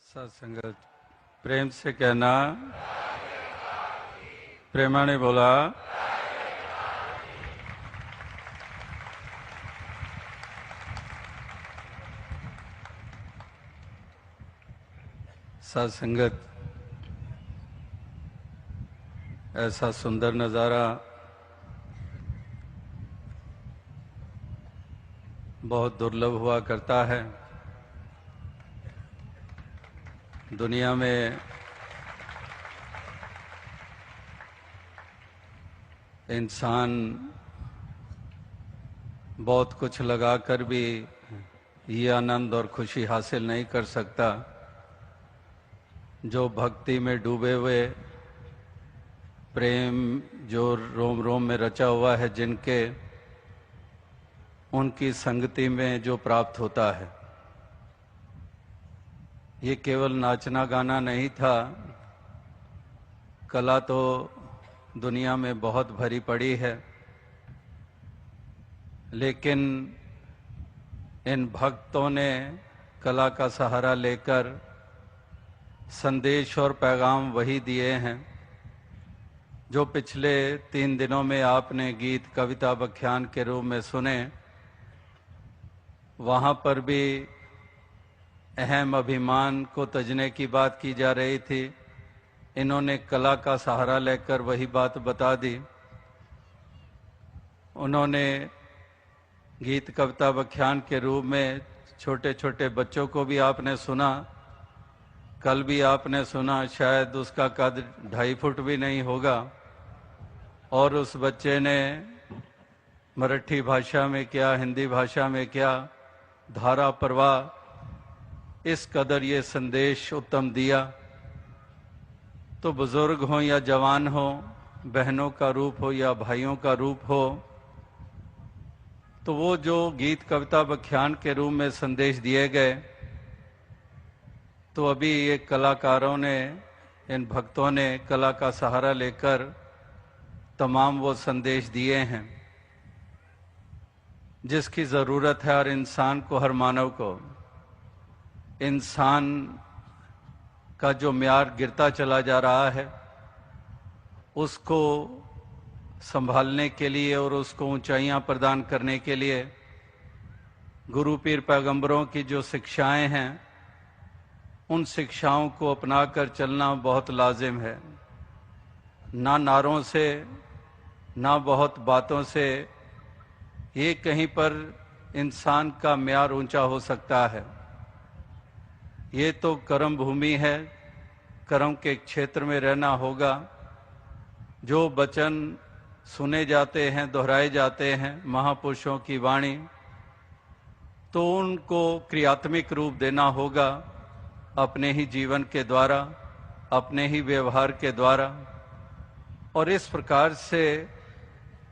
सत्संगत प्रेम से कहना, प्रेमाने बोला। सत्संगत, ऐसा सुंदर नज़ारा बहुत दुर्लभ हुआ करता है। दुनिया में इंसान बहुत कुछ लगाकर भी ये आनंद और खुशी हासिल नहीं कर सकता जो भक्ति में डूबे हुए, प्रेम जो रोम रोम में रचा हुआ है जिनके, उनकी संगति में जो प्राप्त होता है। ये केवल नाचना गाना नहीं था। कला तो दुनिया में बहुत भरी पड़ी है, लेकिन इन भक्तों ने कला का सहारा लेकर संदेश और पैगाम वही दिए हैं जो पिछले 3 दिनों में आपने गीत, कविता, व्याख्यान के रूप में सुने। वहाँ पर भी अहम अभिमान को तजने की बात की जा रही थी। इन्होंने कला का सहारा लेकर वही बात बता दी। उन्होंने गीत, कविता, व्याख्यान के रूप में छोटे छोटे बच्चों को भी आपने सुना। कल भी आपने सुना, शायद उसका कद 2.5 फुट भी नहीं होगा, और उस बच्चे ने मराठी भाषा में क्या, हिंदी भाषा में क्या, धारा प्रवाह इस कदर ये संदेश उत्तम दिया। तो बुजुर्ग हो या जवान हो, बहनों का रूप हो या भाइयों का रूप हो, तो वो जो गीत, कविता, व्याख्यान के रूप में संदेश दिए गए, तो अभी ये कलाकारों ने, इन भक्तों ने कला का सहारा लेकर तमाम वो संदेश दिए हैं जिसकी ज़रूरत है हर इंसान को, हर मानव को। इंसान का जो म्यार गिरता चला जा रहा है, उसको संभालने के लिए और उसको ऊंचाइयां प्रदान करने के लिए गुरु पीर पैगंबरों की जो शिक्षाएं हैं, उन शिक्षाओं को अपनाकर चलना बहुत लाजिम है। ना नारों से, ना बहुत बातों से ये कहीं पर इंसान का म्यार ऊंचा हो सकता है। ये तो कर्म भूमि है, कर्म के क्षेत्र में रहना होगा। जो वचन सुने जाते हैं, दोहराए जाते हैं महापुरुषों की वाणी, तो उनको क्रियात्मक रूप देना होगा अपने ही जीवन के द्वारा, अपने ही व्यवहार के द्वारा। और इस प्रकार से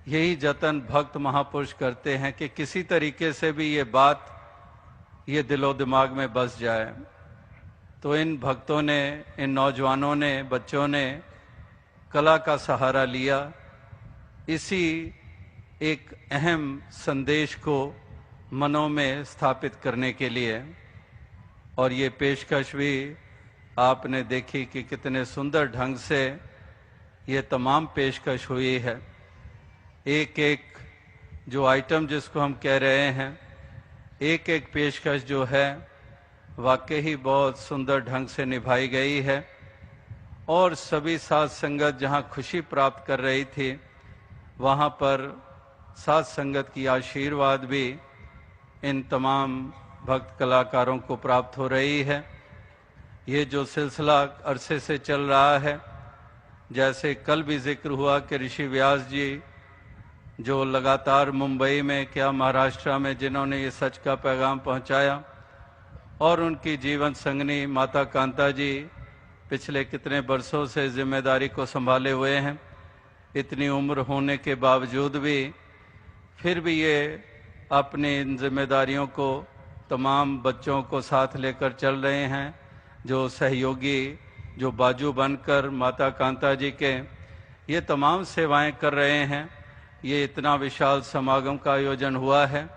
यही जतन भक्त महापुरुष करते हैं कि किसी तरीके से भी ये बात, ये दिलो दिमाग में बस जाए। तो इन भक्तों ने, इन नौजवानों ने, बच्चों ने कला का सहारा लिया इसी एक अहम संदेश को मनों में स्थापित करने के लिए। और ये पेशकश भी आपने देखी कि कितने सुंदर ढंग से ये तमाम पेशकश हुई है। एक एक जो आइटम जिसको हम कह रहे हैं, एक एक पेशकश जो है वाकई ही बहुत सुंदर ढंग से निभाई गई है। और सभी साथ संगत जहां खुशी प्राप्त कर रही थी, वहां पर साथ संगत की आशीर्वाद भी इन तमाम भक्त कलाकारों को प्राप्त हो रही है। ये जो सिलसिला अरसे से चल रहा है, जैसे कल भी जिक्र हुआ कि ऋषि व्यास जी जो लगातार मुंबई में, क्या महाराष्ट्र में, जिन्होंने ये सच का पैगाम पहुंचाया, और उनकी जीवन संगनी माता कांता जी पिछले कितने बरसों से जिम्मेदारी को संभाले हुए हैं। इतनी उम्र होने के बावजूद भी फिर भी ये अपनी इन जिम्मेदारियों को तमाम बच्चों को साथ लेकर चल रहे हैं। जो सहयोगी, जो बाजू बनकर माता कांता जी के ये तमाम सेवाएं कर रहे हैं। ये इतना विशाल समागम का आयोजन हुआ है,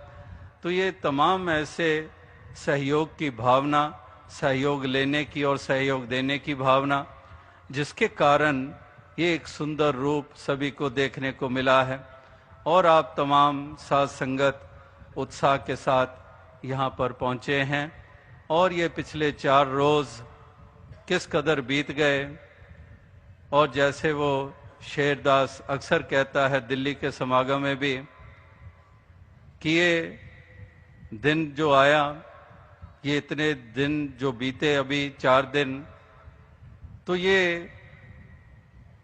तो ये तमाम ऐसे सहयोग की भावना सहयोग लेने की और सहयोग देने की भावना, जिसके कारण ये एक सुंदर रूप सभी को देखने को मिला है। और आप तमाम साथ संगत उत्साह के साथ यहाँ पर पहुँचे हैं और ये पिछले 4 रोज़ किस कदर बीत गए। और जैसे वो शेरदास अक्सर कहता है दिल्ली के समागम में भी कि ये दिन जो आया, ये इतने दिन जो बीते अभी 4 दिन, तो ये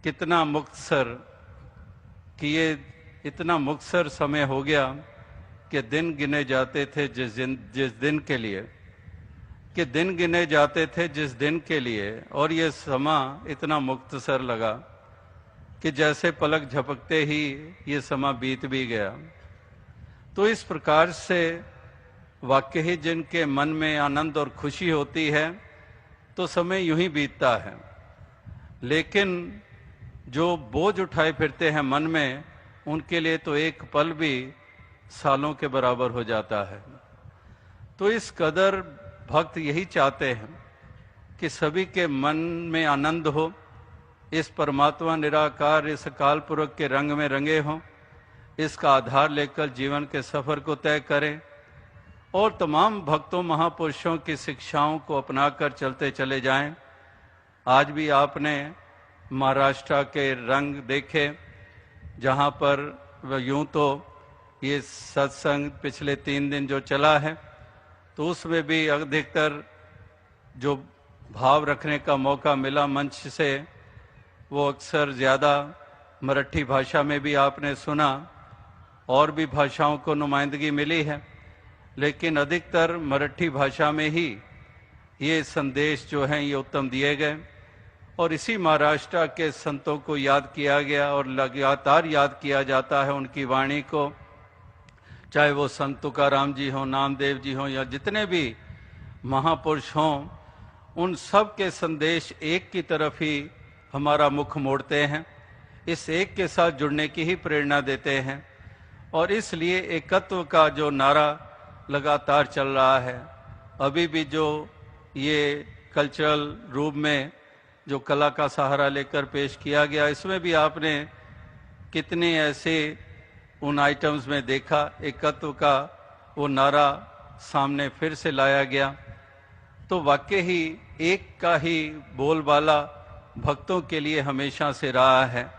कितना मुख्तसर कि ये इतना मुख्तसर समय हो गया कि दिन गिने जाते थे जिस दिन के लिए, कि दिन गिने जाते थे जिस दिन के लिए, और ये समा इतना मुख्तसर लगा कि जैसे पलक झपकते ही ये समा बीत भी गया। तो इस प्रकार से वाकई ही जिनके मन में आनंद और खुशी होती है तो समय यूं ही बीतता है, लेकिन जो बोझ उठाए फिरते हैं मन में, उनके लिए तो एक पल भी सालों के बराबर हो जाता है। तो इस कदर भक्त यही चाहते हैं कि सभी के मन में आनंद हो, इस परमात्मा निराकार इस अकाल पुरख के रंग में रंगे हों, इसका आधार लेकर जीवन के सफर को तय करें और तमाम भक्तों महापुरुषों की शिक्षाओं को अपनाकर चलते चले जाएं। आज भी आपने महाराष्ट्र के रंग देखे, जहां पर यूं तो ये सत्संग पिछले 3 दिन जो चला है, तो उसमें भी अधिकतर जो भाव रखने का मौका मिला मंच से, वो अक्सर ज़्यादा मराठी भाषा में भी आपने सुना, और भी भाषाओं को नुमाइंदगी मिली है, लेकिन अधिकतर मराठी भाषा में ही ये संदेश जो हैं ये उत्तम दिए गए। और इसी महाराष्ट्र के संतों को याद किया गया और लगातार याद किया जाता है उनकी वाणी को, चाहे वो संत तुकाराम जी हों, नामदेव जी हों, या जितने भी महापुरुष हों, उन सब के संदेश एक की तरफ ही हमारा मुख मोड़ते हैं, इस एक के साथ जुड़ने की ही प्रेरणा देते हैं। और इसलिए एकत्व का जो नारा लगातार चल रहा है, अभी भी जो ये कल्चरल रूप में जो कला का सहारा लेकर पेश किया गया, इसमें भी आपने कितने ऐसे उन आइटम्स में देखा, एकत्व का वो नारा सामने फिर से लाया गया। तो वाकई ही एक का ही बोलबाला भक्तों के लिए हमेशा से रहा है,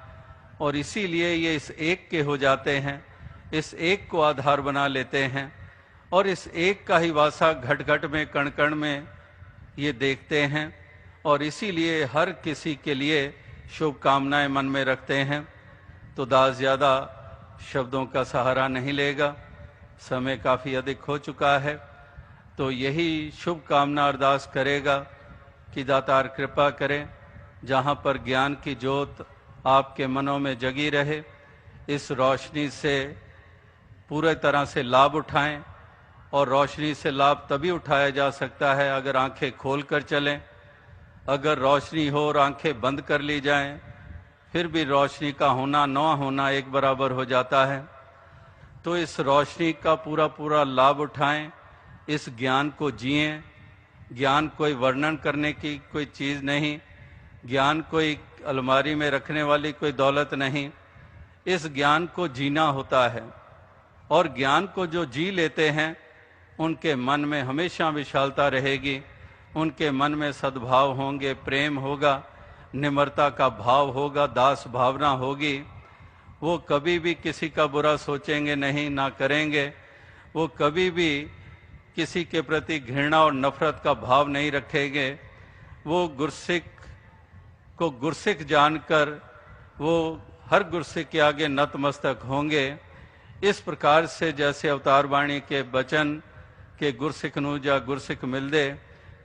और इसीलिए ये इस एक के हो जाते हैं, इस एक को आधार बना लेते हैं, और इस एक का ही वासा घट घट में कण कण में ये देखते हैं, और इसीलिए हर किसी के लिए शुभकामनाएं मन में रखते हैं। तो दास ज़्यादा शब्दों का सहारा नहीं लेगा, समय काफ़ी अधिक हो चुका है, तो यही शुभकामना अरदास करेगा कि दातार कृपा करें, जहाँ पर ज्ञान की ज्योत आपके मनों में जगी रहे, इस रोशनी से पूरे तरह से लाभ उठाएं। और रोशनी से लाभ तभी उठाया जा सकता है अगर आंखें खोल कर चलें। अगर रोशनी हो और आंखें बंद कर ली जाएं, फिर भी रोशनी का होना न होना एक बराबर हो जाता है। तो इस रोशनी का पूरा पूरा लाभ उठाएं, इस ज्ञान को जिएं। ज्ञान कोई वर्णन करने की कोई चीज़ नहीं, ज्ञान कोई अलमारी में रखने वाली कोई दौलत नहीं, इस ज्ञान को जीना होता है। और ज्ञान को जो जी लेते हैं, उनके मन में हमेशा विशालता रहेगी, उनके मन में सद्भाव होंगे, प्रेम होगा, निम्रता का भाव होगा, दास भावना होगी। वो कभी भी किसी का बुरा सोचेंगे नहीं, ना करेंगे। वो कभी भी किसी के प्रति घृणा और नफरत का भाव नहीं रखेंगे। वो गुरसिख को गुरसिख जानकर वो हर गुरसिख के आगे नतमस्तक होंगे। इस प्रकार से जैसे अवतार वाणी के वचन के गुरसिख नू जा गुरसिख मिलदे,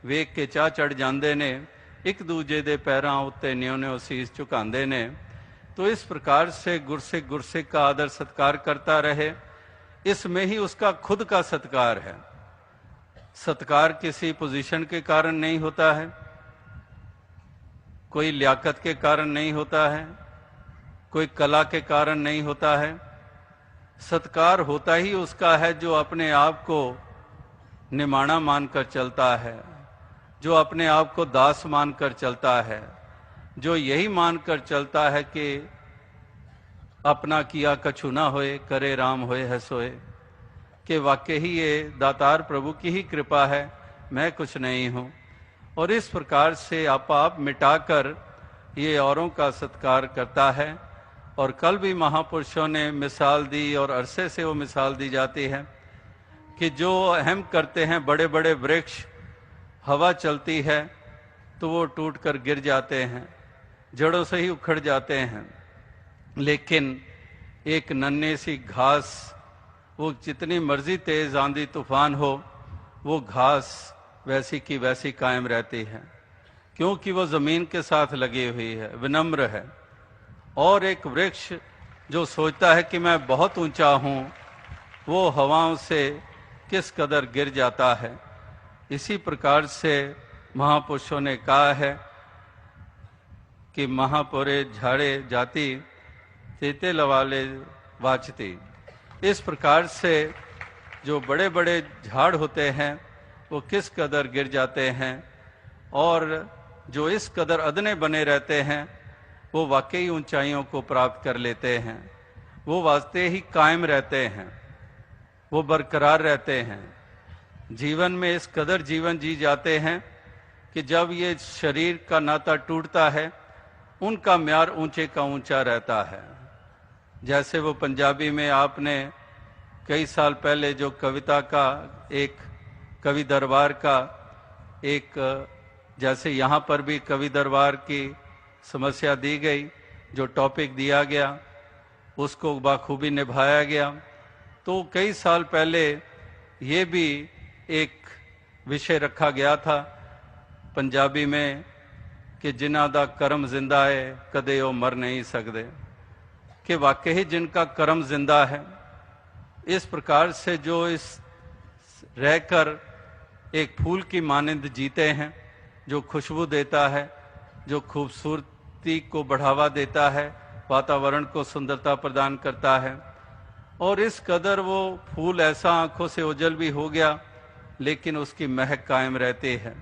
वेख के चाह चढ़ जाते ने, एक दूजे दे पैरां उत्ते न्यों शीस झुकाते ने। तो इस प्रकार से गुरसिख गुरसिख का आदर सत्कार करता रहे, इसमें ही उसका खुद का सत्कार है। सत्कार किसी पोजीशन के कारण नहीं होता है, कोई लियाकत के कारण नहीं होता है, कोई कला के कारण नहीं होता है। सत्कार होता ही उसका है जो अपने आप को निमाणा मानकर चलता है, जो अपने आप को दास मानकर चलता है, जो यही मानकर चलता है कि अपना किया कछु ना होए, करे राम होए है सोए, कि वाकई ही ये दातार प्रभु की ही कृपा है, मैं कुछ नहीं हूं। और इस प्रकार से आप मिटाकर ये औरों का सत्कार करता है। और कल भी महापुरुषों ने मिसाल दी और अरसे से वो मिसाल दी जाती है कि जो अहम करते हैं, बड़े बड़े वृक्ष, हवा चलती है तो वो टूटकर गिर जाते हैं, जड़ों से ही उखड़ जाते हैं। लेकिन एक नन्ही सी घास, वो जितनी मर्जी तेज आंधी तूफान हो, वो घास वैसी की वैसी कायम रहती है, क्योंकि वो जमीन के साथ लगी हुई है, विनम्र है। और एक वृक्ष जो सोचता है कि मैं बहुत ऊंचा हूं, वो हवाओं से किस कदर गिर जाता है। इसी प्रकार से महापुरुषों ने कहा है कि महापुरे झाड़े जाति तेते लवाले वाचती। इस प्रकार से जो बड़े बड़े झाड़ होते हैं वो किस कदर गिर जाते हैं, और जो इस कदर अदने बने रहते हैं वो वाकई ऊंचाइयों को प्राप्त कर लेते हैं। वो वास्ते ही कायम रहते हैं, वो बरकरार रहते हैं। जीवन में इस कदर जीवन जी जाते हैं कि जब ये शरीर का नाता टूटता है, उनका म्यार ऊंचे का ऊंचा रहता है। जैसे वो पंजाबी में आपने कई साल पहले जो कविता का एक कवि दरबार का एक, जैसे यहाँ पर भी कवि दरबार की समस्या दी गई, जो टॉपिक दिया गया उसको बाखूबी निभाया गया। तो कई साल पहले ये भी एक विषय रखा गया था पंजाबी में कि जिन्हां दा कर्म जिंदा है कदे वो मर नहीं सकते, कि वाकई जिनका कर्म जिंदा है। इस प्रकार से जो इस रहकर एक फूल की मानिंद जीते हैं, जो खुशबू देता है, जो खूबसूरती को बढ़ावा देता है, वातावरण को सुंदरता प्रदान करता है। और इस कदर वो फूल ऐसा आंखों से ओझल भी हो गया, लेकिन उसकी महक कायम रहती है।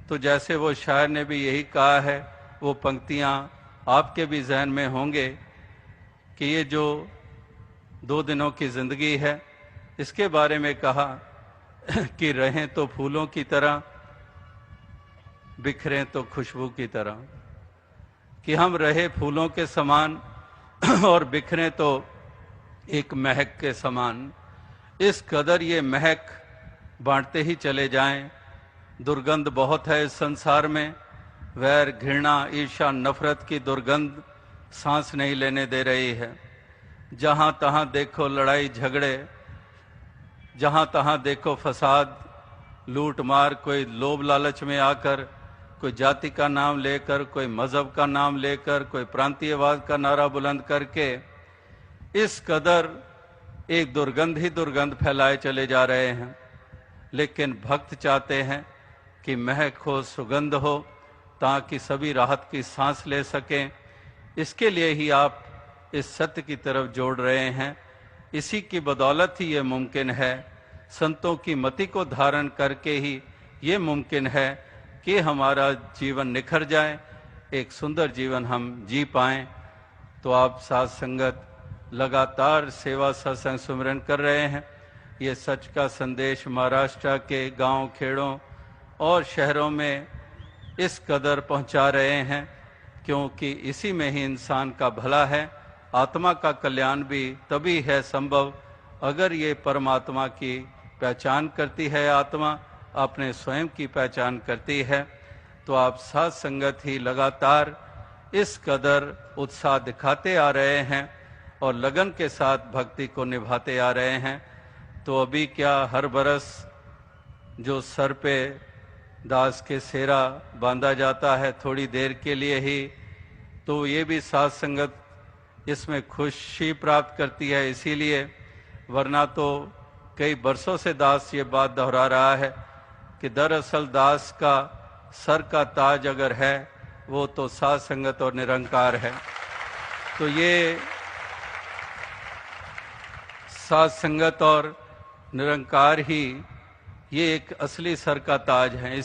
तो जैसे वो शायर ने भी यही कहा है, वो पंक्तियां आपके भी जहन में होंगे कि ये जो 2 दिनों की जिंदगी है, इसके बारे में कहा कि रहें तो फूलों की तरह, बिखरें तो खुशबू की तरह, कि हम रहे फूलों के समान और बिखरें तो एक महक के समान। इस कदर ये महक बांटते ही चले जाएं। दुर्गंध बहुत है इस संसार में, वैर, घृणा, ईर्ष्या, नफरत की दुर्गंध सांस नहीं लेने दे रही है। जहां तहां देखो लड़ाई झगड़े, जहां तहां देखो फसाद, लूट मार, कोई लोभ लालच में आकर, कोई जाति का नाम लेकर, कोई मजहब का नाम लेकर, कोई प्रांतीयवाद का नारा बुलंद करके इस कदर एक दुर्गंध ही दुर्गंध फैलाए चले जा रहे हैं। लेकिन भक्त चाहते हैं कि महक हो, सुगंध हो, ताकि सभी राहत की सांस ले सकें। इसके लिए ही आप इस सत्य की तरफ जोड़ रहे हैं। इसी की बदौलत ही ये मुमकिन है। संतों की मति को धारण करके ही ये मुमकिन है कि हमारा जीवन निखर जाए, एक सुंदर जीवन हम जी पाएं। तो आप साथ संगत लगातार सेवा सत्संग सुमिरन कर रहे हैं। ये सच का संदेश महाराष्ट्र के गांव, खेड़ों और शहरों में इस कदर पहुंचा रहे हैं, क्योंकि इसी में ही इंसान का भला है। आत्मा का कल्याण भी तभी है संभव अगर ये परमात्मा की पहचान करती है, आत्मा अपने स्वयं की पहचान करती है। तो आप साथ संगत ही लगातार इस कदर उत्साह दिखाते आ रहे हैं और लगन के साथ भक्ति को निभाते आ रहे हैं। तो अभी क्या हर बरस जो सर पे दास के सेरा बांधा जाता है थोड़ी देर के लिए ही, तो ये भी साथ संगत इसमें खुशी प्राप्त करती है इसीलिए, वरना तो कई बरसों से दास ये बात दोहरा रहा है कि दरअसल दास का सर का ताज अगर है वो तो साथ संगत और निरंकार है। तो ये साथ संगत और निरंकार ही ये एक असली सर का ताज है।